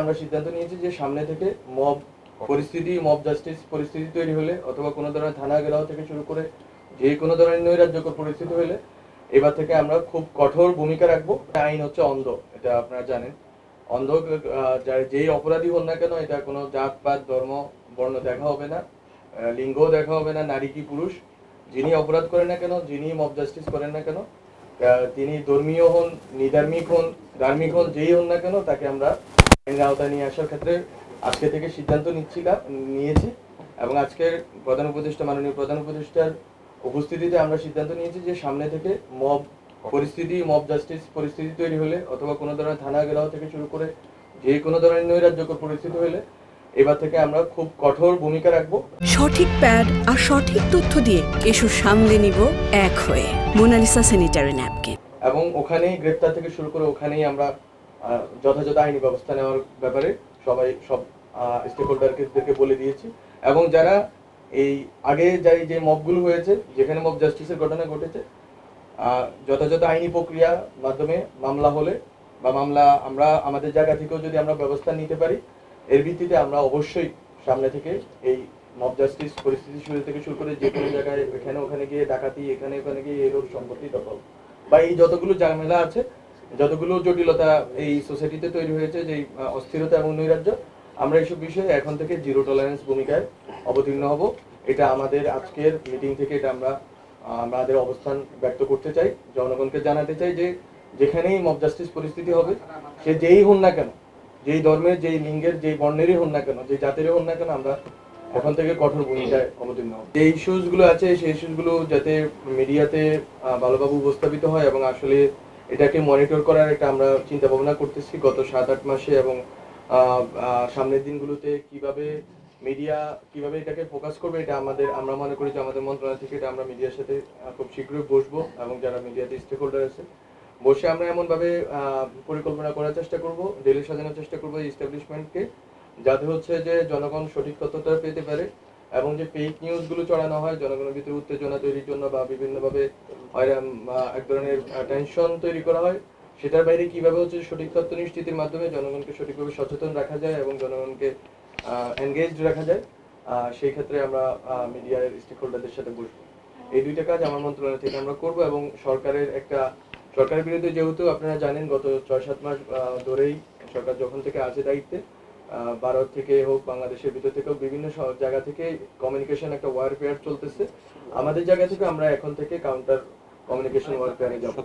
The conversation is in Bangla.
আমরা সিদ্ধান্ত নিয়েছি যে সামনে থেকে মব জাস্টিস পরিস্থিতি তৈরি হলে অথবা কোনো ধরনের থানা ঘেরাও থেকে শুরু করে যে কোনো ধরনের নৈরাজ্যকর পরিস্থিতি হলে এবার থেকে আমরা খুব কঠোর ভূমিকা রাখবো। আইন হচ্ছে অন্ধ, এটা আপনারা জানেন। অন্ধ যেই অপরাধী হন না কেন, এটা কোনো জাতপাত ধর্ম বর্ণ দেখা হবে না, লিঙ্গ দেখা হবে না, নারী কি পুরুষ, যিনি অপরাধ করেন না কেন, যিনি মব জাস্টিস করেন না কেন, তিনি ধর্মীয় হন, নিধার্মিক হন, ধার্মিক হন, যেই হন না কেন, তাকে আমরা আইনের আওতায় নিয়ে আসার ক্ষেত্রে আজকে থেকে সিদ্ধান্ত নিয়েছি। এবং আজকের মাননীয় প্রধান উপদেষ্টার উপস্থিতিতে আমরা সিদ্ধান্ত নিয়েছি যে সামনে থেকে মব জাস্টিস পরিস্থিতি তৈরি হলে অথবা কোনো ধরনের থানা ঘেরাও থেকে শুরু করে যে কোনো ধরনের নৈরাজ্যকর পরিস্থিতি হলে এবার থেকে আমরা খুব কঠোর ভূমিকা রাখবো। সঠিক প্যাড আর সঠিক তথ্য দিয়ে এসব সামলে নিব এক হয়ে মোনালিসা স্যানিটারি ন্যাপকিন। এবং ওখানেই গ্রেপ্তার থেকে শুরু করে ওখানেই আমরা যথাযথ আইনি ব্যবস্থা নেওয়ার ব্যাপারে সব স্টেক হোল্ডারদেরকে বলে দিয়েছি। এবং যারা এই আগে যে মবগুলো হয়েছে, যেখানে মব জাস্টিসের ঘটনা ঘটেছে, যথাযথ আইনি প্রক্রিয়ার মাধ্যমে মামলা হলে বা মামলা আমরা আমাদের জায়গা থেকেও যদি আমরা ব্যবস্থা নিতে পারি, এর ভিত্তিতে আমরা অবশ্যই সামনে থেকে এই মব জাস্টিস পরিস্থিতি শুরু করে যে কোনো জায়গায় ওখানে গিয়ে ডাকাতি, এখানে গিয়ে এরকম সম্পত্তি দখল বা এই যতগুলো ঝামেলা আছে, যতগুলো জটিলতা এই সোসাইটিতে তৈরি হয়েছে, যে অস্থিরতা এবং নৈরাজ্য, আমরা এইসব বিষয়ে এখন থেকে জিরো টলারেন্স ভূমিকায় অবতীর্ণ হব। এটা আমাদের আজকের মিটিং থেকে এটা আমরা আমাদের অবস্থান ব্যক্ত করতে চাই, জনগণকে জানাতে চাই যে যেখানেই মব জাস্টিস পরিস্থিতি হবে, সে যেই হন না কেন, যেই ধর্মের, যেই লিঙ্গের, যেই বর্ণেরই হন না কেন, যে জাতিরই হন না কেন, আমরা এখন থেকে কঠোর ভূমিকায় অবতীর্ণ হব। যে ইস্যুসগুলো আছে সেই ইস্যুসগুলো যাতে মিডিয়াতে ভালোভাবে উপস্থাপিত হয় এবং আসলে এটাকে মনিটর করার একটা আমরা চিন্তা ভাবনা করতেছি গত 7-8 মাসে। এবং সামনের দিনগুলোতে মিডিয়া কিভাবে এটাকে ফোকাস করবে, এটা আমরা মনে করি যে আমাদের মন্ত্রণালয় থেকে এটা আমরা মিডিয়ার সাথে খুব শীঘ্রই বসবো এবং যারা মিডিয়াতে স্টেক হোল্ডার আছে বসে আমরা এমনভাবে পরিকল্পনা করার চেষ্টা করব, ডেলি সাজানোর চেষ্টা করবো এই এস্টাবলিশমেন্টকে, যাতে হচ্ছে যে জনগণ সঠিক তথ্যটা পেতে পারে এবং যে ফেক নিউজগুলো ছড়ানো হয় জনগণের ভিতরে উত্তেজনা তৈরির জন্য বা বিভিন্নভাবে এক ধরনের টেনশন তৈরি করা হয়, সেটার বাইরে কিভাবে হচ্ছে সঠিক তথ্য নিশ্চিতের মাধ্যমে জনগণকে সঠিকভাবে সচেতন রাখা যায় এবং জনগণকে এনগেজড রাখা যায়, সেই ক্ষেত্রে আমরা মিডিয়ার স্টেক হোল্ডারদের সাথে বসবো। এই দুইটা কাজ আমার মন্ত্রণালয় থেকে আমরা করব। এবং সরকারের বিরুদ্ধে, যেহেতু আপনারা জানেন গত 6-7 মাস ধরেই সরকার যখন থেকে আছে দায়িত্বে, ভারত থেকে হোক বাংলাদেশের ভিতর থেকেও বিভিন্ন জায়গা থেকে কমিউনিকেশন একটা ওয়ারফেয়ার চলতেছে। আমাদের জায়গা থেকে আমরা এখন থেকে কাউন্টার কমিউনিকেশন ওয়ারফেয়ারে যাব।